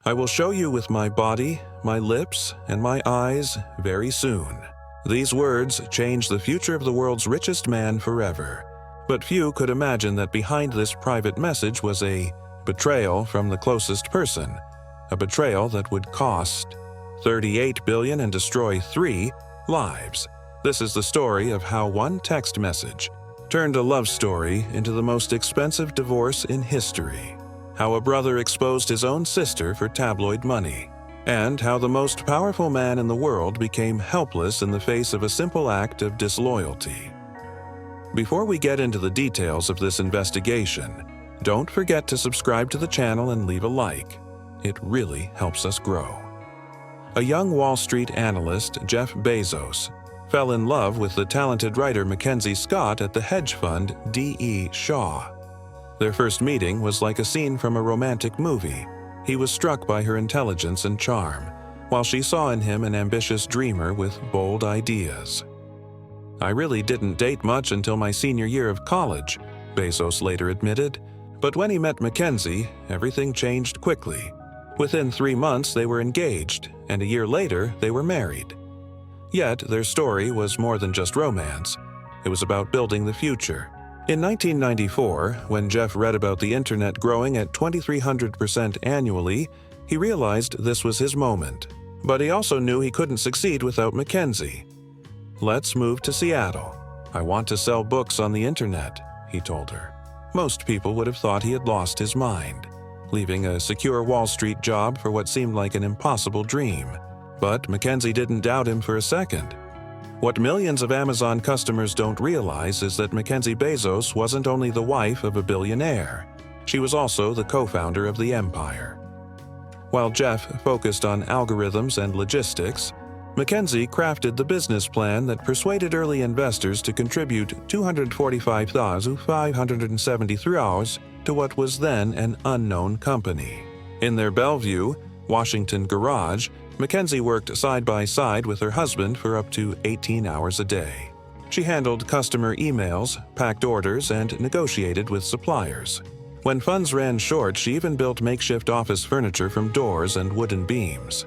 I will show you with my body, my lips, and my eyes very soon." These words changed the future of the world's richest man forever. But few could imagine that behind this private message was a betrayal from the closest person, a betrayal that would cost $38 billion and destroy 3 lives. This is the story of how one text message turned a love story into the most expensive divorce in history, how a brother exposed his own sister for tabloid money, and how the most powerful man in the world became helpless in the face of a simple act of disloyalty. Before we get into the details of this investigation, don't forget to subscribe to the channel and leave a like. It really helps us grow. A young Wall Street analyst, Jeff Bezos, fell in love with the talented writer MacKenzie Scott at the hedge fund D.E. Shaw. Their first meeting was like a scene from a romantic movie. He was struck by her intelligence and charm, while she saw in him an ambitious dreamer with bold ideas. "I really didn't date much until my senior year of college," Bezos later admitted. But when he met MacKenzie, everything changed quickly. Within 3 months, they were engaged, and a year later, they were married. Yet, their story was more than just romance. It was about building the future. In 1994, when Jeff read about the internet growing at 2,300% annually, he realized this was his moment. But he also knew he couldn't succeed without MacKenzie. "Let's move to Seattle. I want to sell books on the internet," he told her. Most people would have thought he had lost his mind, leaving a secure Wall Street job for what seemed like an impossible dream. But MacKenzie didn't doubt him for a second. What millions of Amazon customers don't realize is that MacKenzie Bezos wasn't only the wife of a billionaire. She was also the co-founder of the empire. While Jeff focused on algorithms and logistics, MacKenzie crafted the business plan that persuaded early investors to contribute $245,573 to what was then an unknown company. In their Bellevue, Washington garage, MacKenzie worked side by side with her husband for up to 18 hours a day. She handled customer emails, packed orders, and negotiated with suppliers. When funds ran short, she even built makeshift office furniture from doors and wooden beams.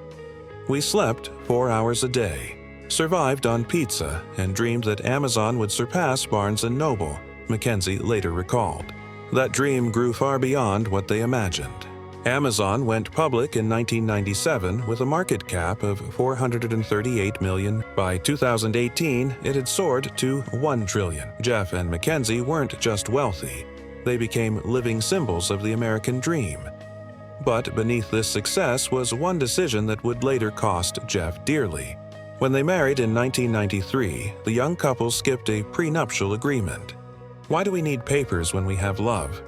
"We slept 4 hours a day, survived on pizza, and dreamed that Amazon would surpass Barnes & Noble," MacKenzie later recalled. That dream grew far beyond what they imagined. Amazon went public in 1997 with a market cap of $438 million. By 2018, it had soared to $1 trillion. Jeff and MacKenzie weren't just wealthy. They became living symbols of the American dream. But beneath this success was one decision that would later cost Jeff dearly. When they married in 1993, the young couple skipped a prenuptial agreement. "Why do we need papers when we have love?"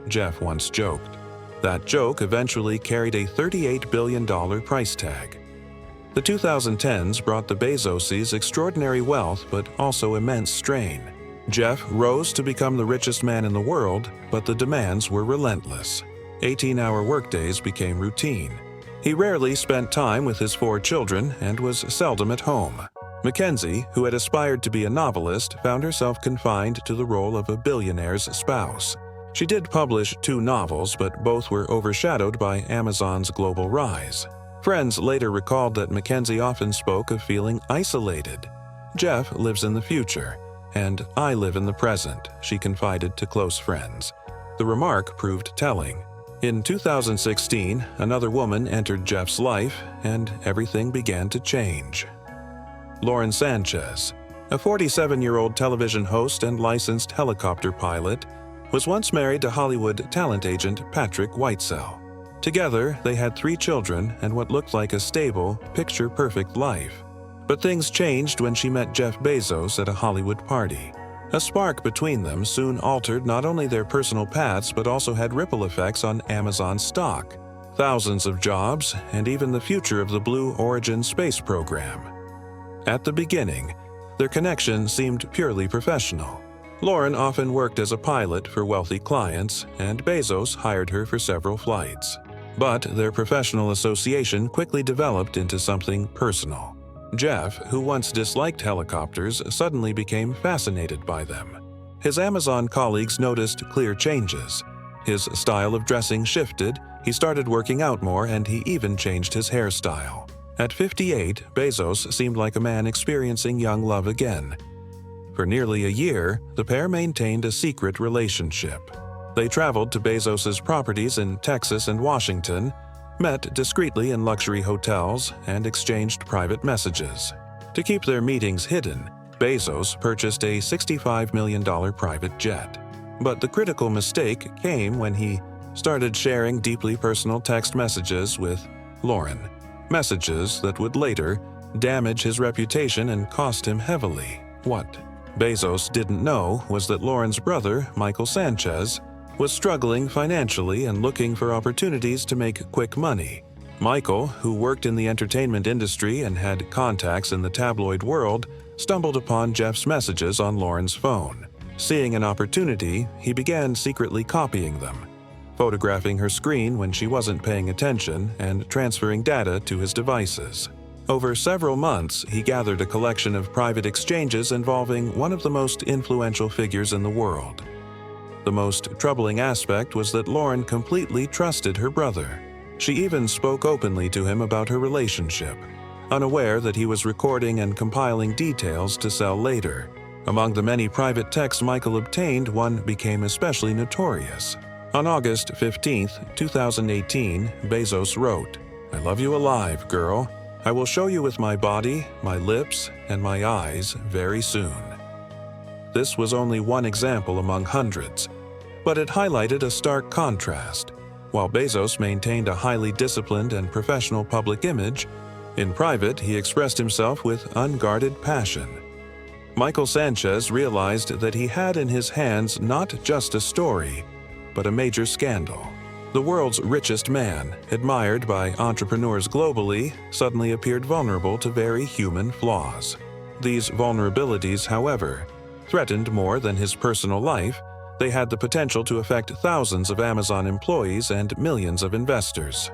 Jeff once joked. That joke eventually carried a $38 billion price tag. The 2010s brought the Bezoses extraordinary wealth but also immense strain. Jeff rose to become the richest man in the world, but the demands were relentless. 18-hour workdays became routine. He rarely spent time with his 4 children and was seldom at home. MacKenzie, who had aspired to be a novelist, found herself confined to the role of a billionaire's spouse. She did publish 2 novels, but both were overshadowed by Amazon's global rise. Friends later recalled that MacKenzie often spoke of feeling isolated. "Jeff lives in the future, and I live in the present," she confided to close friends. The remark proved telling. In 2016, another woman entered Jeff's life, and everything began to change. Lauren Sanchez, a 47-year-old television host and licensed helicopter pilot, was once married to Hollywood talent agent Patrick Whitesell. Together, they had 3 children and what looked like a stable, picture-perfect life. But things changed when she met Jeff Bezos at a Hollywood party. A spark between them soon altered not only their personal paths but also had ripple effects on Amazon stock, thousands of jobs, and even the future of the Blue Origin space program. At the beginning, their connection seemed purely professional. Lauren often worked as a pilot for wealthy clients, and Bezos hired her for several flights. But their professional association quickly developed into something personal. Jeff, who once disliked helicopters, suddenly became fascinated by them. His Amazon colleagues noticed clear changes. His style of dressing shifted, He started working out more, and he even changed his hairstyle. At 58, Bezos seemed like a man experiencing young love again. For nearly a year, the pair maintained a secret relationship. They traveled to Bezos's properties in Texas and Washington, met discreetly in luxury hotels, and exchanged private messages. To keep their meetings hidden, Bezos purchased a $65 million private jet. But the critical mistake came when he started sharing deeply personal text messages with Lauren, messages that would later damage his reputation and cost him heavily. What Bezos didn't know was that Lauren's brother, Michael Sanchez, was struggling financially and looking for opportunities to make quick money. Michael, who worked in the entertainment industry and had contacts in the tabloid world, stumbled upon Jeff's messages on Lauren's phone. Seeing an opportunity, he began secretly copying them, photographing her screen when she wasn't paying attention and transferring data to his devices. Over several months, he gathered a collection of private exchanges involving one of the most influential figures in the world. The most troubling aspect was that Lauren completely trusted her brother. She even spoke openly to him about her relationship, unaware that he was recording and compiling details to sell later. Among the many private texts Michael obtained, one became especially notorious. On August 15, 2018, Bezos wrote, "I love you alive, girl. I will show you with my body, my lips, and my eyes very soon." This was only one example among hundreds, but it highlighted a stark contrast. While Bezos maintained a highly disciplined and professional public image, in private he expressed himself with unguarded passion. Michael Sanchez realized that he had in his hands not just a story, but a major scandal. The world's richest man, admired by entrepreneurs globally, suddenly appeared vulnerable to very human flaws. These vulnerabilities, however, threatened more than his personal life. They had the potential to affect thousands of Amazon employees and millions of investors.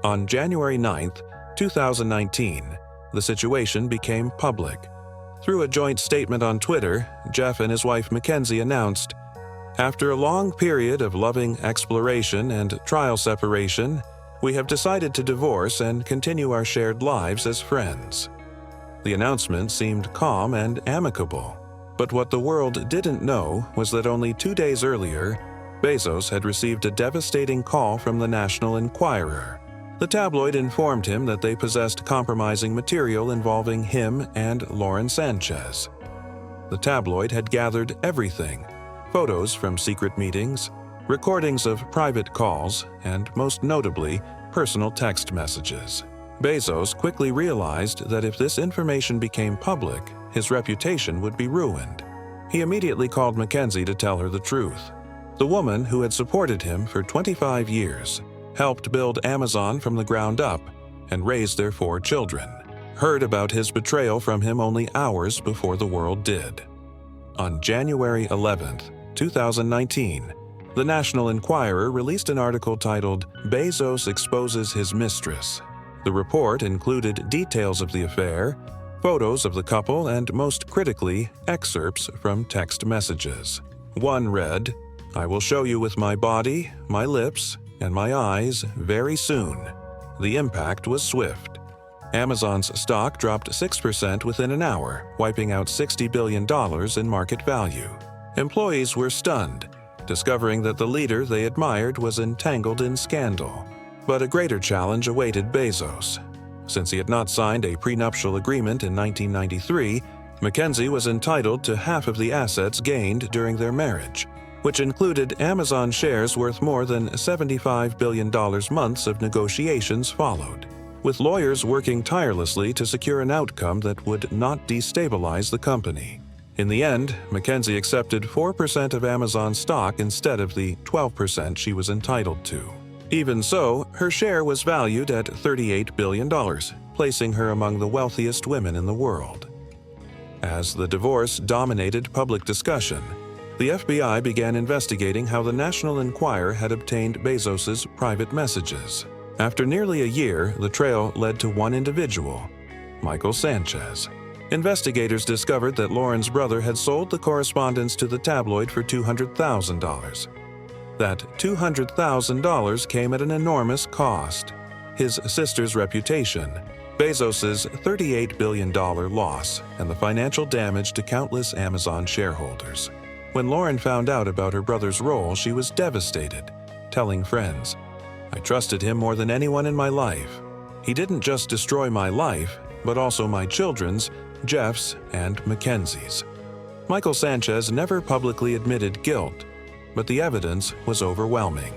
On January 9, 2019, the situation became public. Through a joint statement on Twitter, Jeff and his wife MacKenzie announced, "After a long period of loving exploration and trial separation, we have decided to divorce and continue our shared lives as friends." The announcement seemed calm and amicable. But what the world didn't know was that only 2 days earlier, Bezos had received a devastating call from the National Enquirer. The tabloid informed him that they possessed compromising material involving him and Lauren Sanchez. The tabloid had gathered everything: photos from secret meetings, recordings of private calls, and most notably, personal text messages. Bezos quickly realized that if this information became public, his reputation would be ruined. He immediately called MacKenzie to tell her the truth. The woman, who had supported him for 25 years, helped build Amazon from the ground up and raised their 4 children, heard about his betrayal from him only hours before the world did. On January 11, 2019, the National Enquirer released an article titled, "Bezos Exposes His Mistress." The report included details of the affair, photos of the couple, and most critically, excerpts from text messages. One read, "I will show you with my body, my lips, and my eyes very soon." The impact was swift. Amazon's stock dropped 6% within an hour, wiping out $60 billion in market value. Employees were stunned, discovering that the leader they admired was entangled in scandal. But a greater challenge awaited Bezos. Since he had not signed a prenuptial agreement in 1993, MacKenzie was entitled to half of the assets gained during their marriage, which included Amazon shares worth more than $75 billion. Months of negotiations followed, with lawyers working tirelessly to secure an outcome that would not destabilize the company. In the end, MacKenzie accepted 4% of Amazon stock instead of the 12% she was entitled to. Even so, her share was valued at $38 billion, placing her among the wealthiest women in the world. As the divorce dominated public discussion, the FBI began investigating how the National Enquirer had obtained Bezos's private messages. After nearly a year, the trail led to one individual, Michael Sanchez. Investigators discovered that Lauren's brother had sold the correspondence to the tabloid for $200,000. That $200,000 came at an enormous cost: his sister's reputation, Bezos's $38 billion loss, and the financial damage to countless Amazon shareholders. When Lauren found out about her brother's role, she was devastated, telling friends, "I trusted him more than anyone in my life. He didn't just destroy my life, but also my children's, Jeff's, and MacKenzie's." Michael Sanchez never publicly admitted guilt, but the evidence was overwhelming.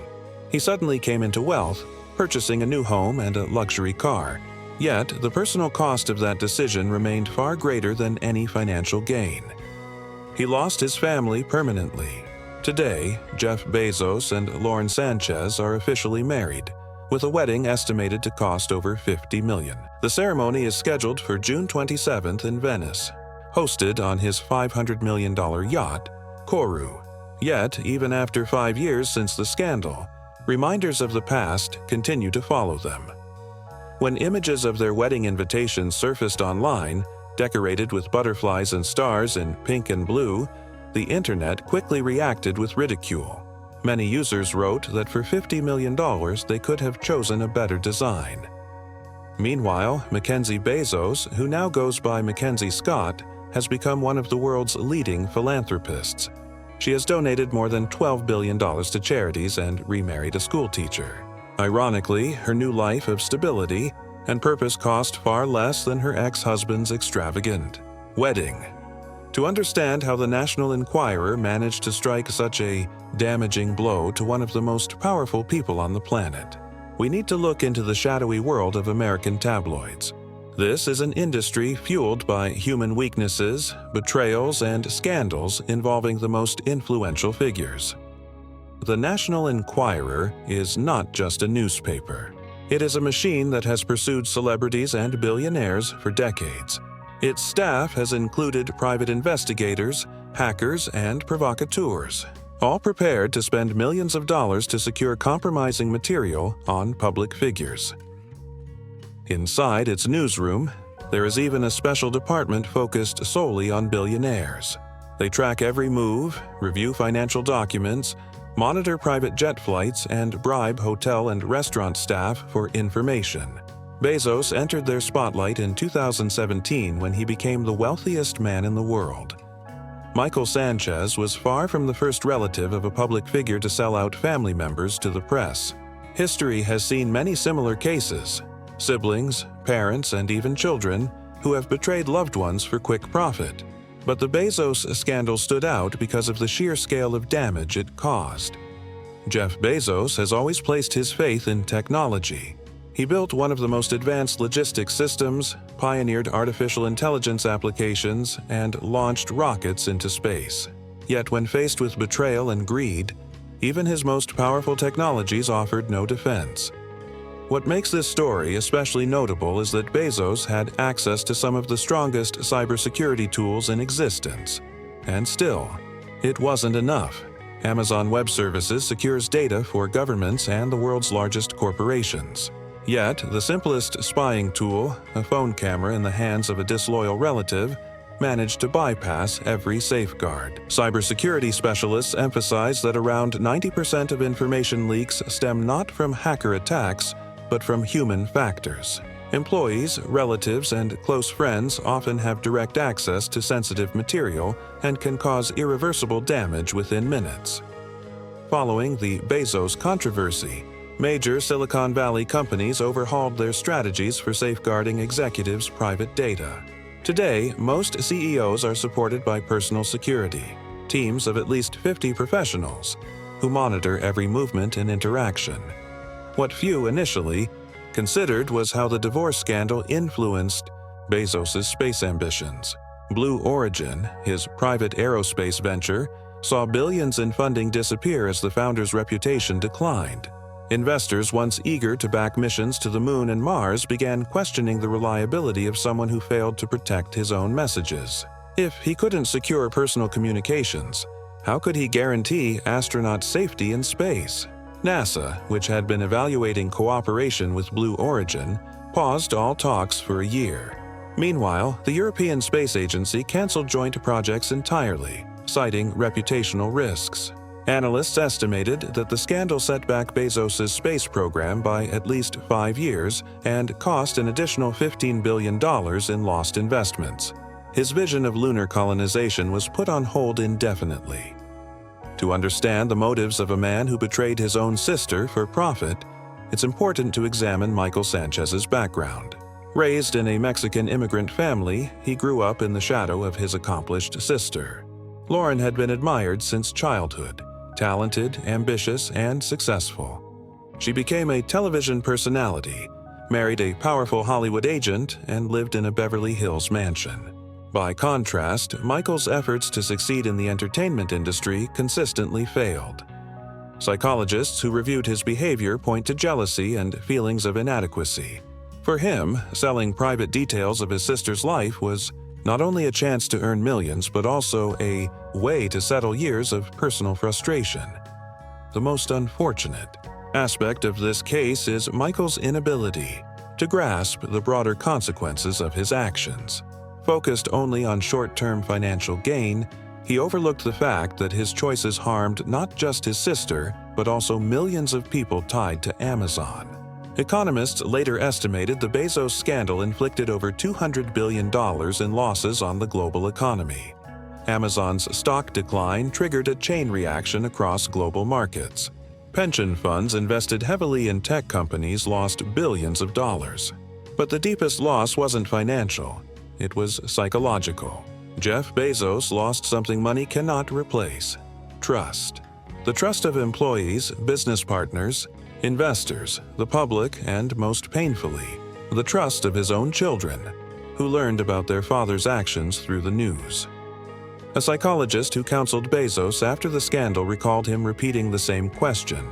He suddenly came into wealth, purchasing a new home and a luxury car. Yet, the personal cost of that decision remained far greater than any financial gain. He lost his family permanently. Today, Jeff Bezos and Lauren Sanchez are officially married, with a wedding estimated to cost over $50 million. The ceremony is scheduled for June 27th in Venice, hosted on his $500 million yacht, Kourou. Yet, even after 5 years since the scandal, reminders of the past continue to follow them. When images of their wedding invitations surfaced online, decorated with butterflies and stars in pink and blue, the internet quickly reacted with ridicule. Many users wrote that for $50 million they could have chosen a better design. Meanwhile, MacKenzie Bezos, who now goes by MacKenzie Scott, has become one of the world's leading philanthropists. She has donated more than $12 billion to charities and remarried a schoolteacher. Ironically, her new life of stability and purpose cost far less than her ex-husband's extravagant wedding. To understand how the National Enquirer managed to strike such a damaging blow to one of the most powerful people on the planet, we need to look into the shadowy world of American tabloids. This is an industry fueled by human weaknesses, betrayals, and scandals involving the most influential figures. The National Enquirer is not just a newspaper. It is a machine that has pursued celebrities and billionaires for decades. Its staff has included private investigators, hackers, and provocateurs, all prepared to spend millions of dollars to secure compromising material on public figures. Inside its newsroom, there is even a special department focused solely on billionaires. They track every move, review financial documents, monitor private jet flights, and bribe hotel and restaurant staff for information. Bezos entered their spotlight in 2017 when he became the wealthiest man in the world. Michael Sanchez was far from the first relative of a public figure to sell out family members to the press. History has seen many similar cases: siblings, parents, and even children who have betrayed loved ones for quick profit. But the Bezos scandal stood out because of the sheer scale of damage it caused. Jeff Bezos has always placed his faith in technology. He built one of the most advanced logistics systems, pioneered artificial intelligence applications, and launched rockets into space. Yet when faced with betrayal and greed, even his most powerful technologies offered no defense. What makes this story especially notable is that Bezos had access to some of the strongest cybersecurity tools in existence. And still, it wasn't enough. Amazon Web Services secures data for governments and the world's largest corporations. Yet, the simplest spying tool, a phone camera in the hands of a disloyal relative, managed to bypass every safeguard. Cybersecurity specialists emphasize that around 90% of information leaks stem not from hacker attacks, but from human factors. Employees, relatives, and close friends often have direct access to sensitive material and can cause irreversible damage within minutes. Following the Bezos controversy, major Silicon Valley companies overhauled their strategies for safeguarding executives' private data. Today, most CEOs are supported by personal security, teams of at least 50 professionals, who monitor every movement and interaction. What few initially considered was how the divorce scandal influenced Bezos' space ambitions. Blue Origin, his private aerospace venture, saw billions in funding disappear as the founder's reputation declined. Investors once eager to back missions to the Moon and Mars began questioning the reliability of someone who failed to protect his own messages. If he couldn't secure personal communications, how could he guarantee astronaut safety in space? NASA, which had been evaluating cooperation with Blue Origin, paused all talks for a year. Meanwhile, the European Space Agency canceled joint projects entirely, citing reputational risks. Analysts estimated that the scandal set back Bezos' space program by at least 5 years and cost an additional $15 billion in lost investments. His vision of lunar colonization was put on hold indefinitely. To understand the motives of a man who betrayed his own sister for profit, it's important to examine Michael Sanchez's background. Raised in a Mexican immigrant family, he grew up in the shadow of his accomplished sister. Lauren had been admired since childhood, talented, ambitious, and successful. She became a television personality, married a powerful Hollywood agent, and lived in a Beverly Hills mansion. By contrast, Michael's efforts to succeed in the entertainment industry consistently failed. Psychologists who reviewed his behavior point to jealousy and feelings of inadequacy. For him, selling private details of his sister's life was not only a chance to earn millions, but also a way to settle years of personal frustration. The most unfortunate aspect of this case is Michael's inability to grasp the broader consequences of his actions. Focused only on short-term financial gain, he overlooked the fact that his choices harmed not just his sister, but also millions of people tied to Amazon. Economists later estimated the Bezos scandal inflicted over $200 billion in losses on the global economy. Amazon's stock decline triggered a chain reaction across global markets. Pension funds invested heavily in tech companies lost billions of dollars. But the deepest loss wasn't financial, it was psychological. Jeff Bezos lost something money cannot replace: trust. The trust of employees, business partners, investors, the public, and most painfully, the trust of his own children, who learned about their father's actions through the news. A psychologist who counseled Bezos after the scandal recalled him repeating the same question: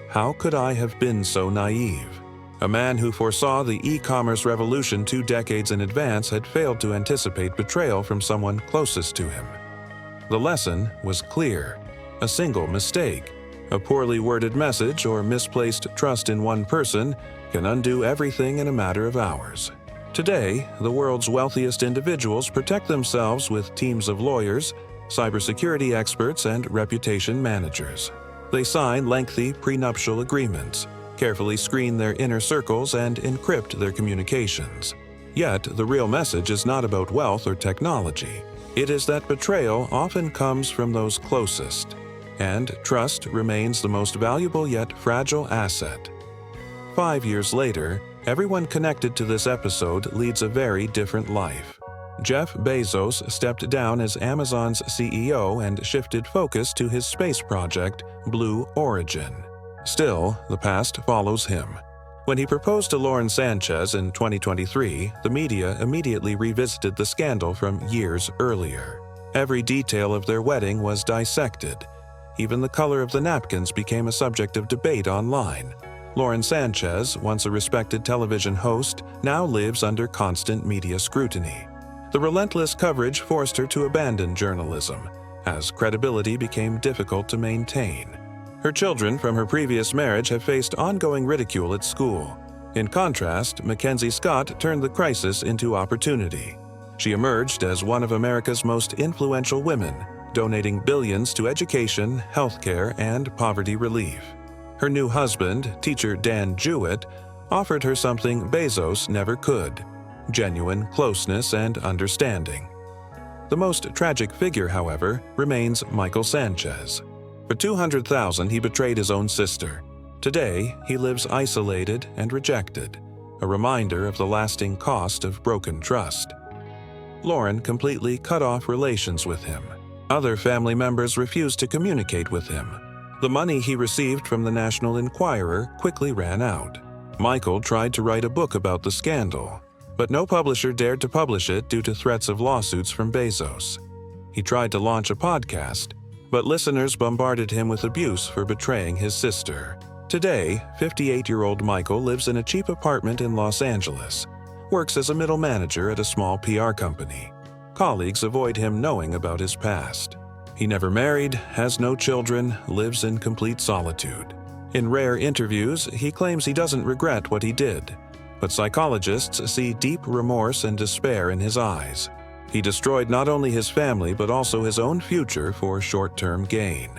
"How could I have been so naive?" A man who foresaw the e-commerce revolution 2 decades in advance had failed to anticipate betrayal from someone closest to him. The lesson was clear: a single mistake, a poorly worded message, or misplaced trust in one person can undo everything in a matter of hours. Today, the world's wealthiest individuals protect themselves with teams of lawyers, cybersecurity experts, and reputation managers. They sign lengthy prenuptial agreements, carefully screen their inner circles, and encrypt their communications. Yet, the real message is not about wealth or technology. It is that betrayal often comes from those closest, and trust remains the most valuable yet fragile asset. 5 years later, everyone connected to this episode leads a very different life. Jeff Bezos stepped down as Amazon's CEO and shifted focus to his space project, Blue Origin. Still, the past follows him. When he proposed to Lauren Sanchez in 2023, the media immediately revisited the scandal from years earlier. Every detail of their wedding was dissected. Even the color of the napkins became a subject of debate online. Lauren Sanchez, once a respected television host, now lives under constant media scrutiny. The relentless coverage forced her to abandon journalism, as credibility became difficult to maintain. Her children from her previous marriage have faced ongoing ridicule at school. In contrast, MacKenzie Scott turned the crisis into opportunity. She emerged as one of America's most influential women, donating billions to education, healthcare, and poverty relief. Her new husband, teacher Dan Jewett, offered her something Bezos never could: genuine closeness and understanding. The most tragic figure, however, remains Michael Sanchez. For $200,000, he betrayed his own sister. Today, he lives isolated and rejected, a reminder of the lasting cost of broken trust. Lauren completely cut off relations with him. Other family members refused to communicate with him. The money he received from the National Enquirer quickly ran out. Michael tried to write a book about the scandal, but no publisher dared to publish it due to threats of lawsuits from Bezos. He tried to launch a podcast, but listeners bombarded him with abuse for betraying his sister. Today, 58-year-old Michael lives in a cheap apartment in Los Angeles, works as a middle manager at a small PR company. Colleagues avoid him knowing about his past. He never married, has no children, lives in complete solitude. In rare interviews, he claims he doesn't regret what he did, but psychologists see deep remorse and despair in his eyes. He destroyed not only his family but also his own future for short-term gain.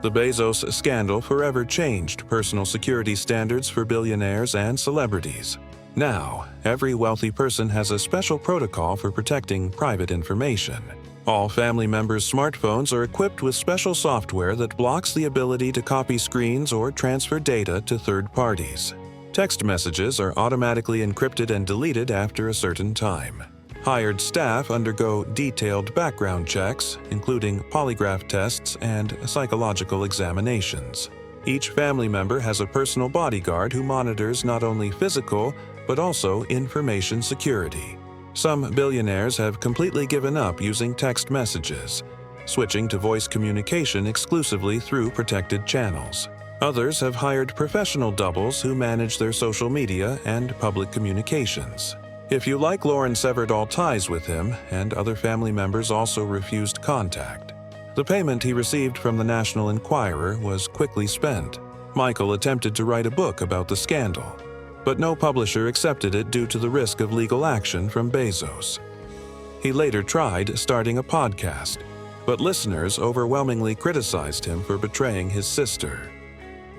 The Bezos scandal forever changed personal security standards for billionaires and celebrities. Now, every wealthy person has a special protocol for protecting private information. All family members' smartphones are equipped with special software that blocks the ability to copy screens or transfer data to third parties. Text messages are automatically encrypted and deleted after a certain time. Hired staff undergo detailed background checks, including polygraph tests and psychological examinations. Each family member has a personal bodyguard who monitors not only physical, but also information security. Some billionaires have completely given up using text messages, switching to voice communication exclusively through protected channels. Others have hired professional doubles who manage their social media and public communications. If you like Lauren severed all ties with him, and other family members also refused contact. The payment he received from the National Enquirer was quickly spent. Michael attempted to write a book about the scandal, but no publisher accepted it due to the risk of legal action from Bezos. He later tried starting a podcast, but listeners overwhelmingly criticized him for betraying his sister.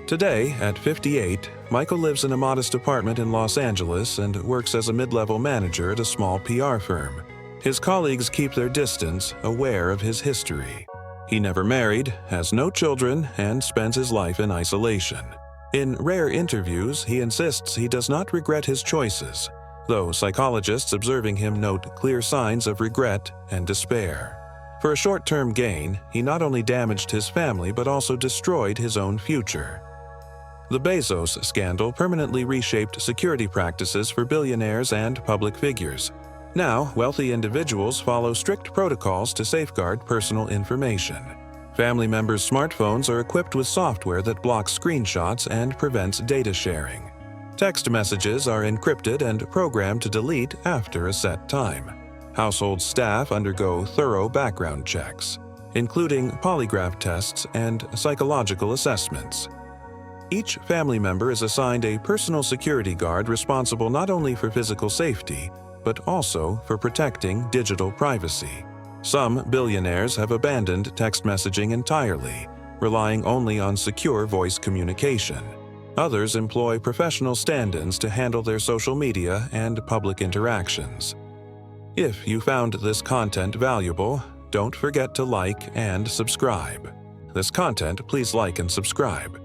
Today, at 58, Michael lives in a modest apartment in Los Angeles and works as a mid-level manager at a small PR firm. His colleagues keep their distance, aware of his history. He never married, has no children, and spends his life in isolation. In rare interviews, he insists he does not regret his choices, though psychologists observing him note clear signs of regret and despair. For a short-term gain, he not only damaged his family but also destroyed his own future. The Bezos scandal permanently reshaped security practices for billionaires and public figures. Now, wealthy individuals follow strict protocols to safeguard personal information. Family members' smartphones are equipped with software that blocks screenshots and prevents data sharing. Text messages are encrypted and programmed to delete after a set time. Household staff undergo thorough background checks, including polygraph tests and psychological assessments. Each family member is assigned a personal security guard responsible not only for physical safety, but also for protecting digital privacy. Some billionaires have abandoned text messaging entirely, relying only on secure voice communication. Others employ professional stand-ins to handle their social media and public interactions. If you found this content valuable, don't forget to like and subscribe. This content, please like and subscribe.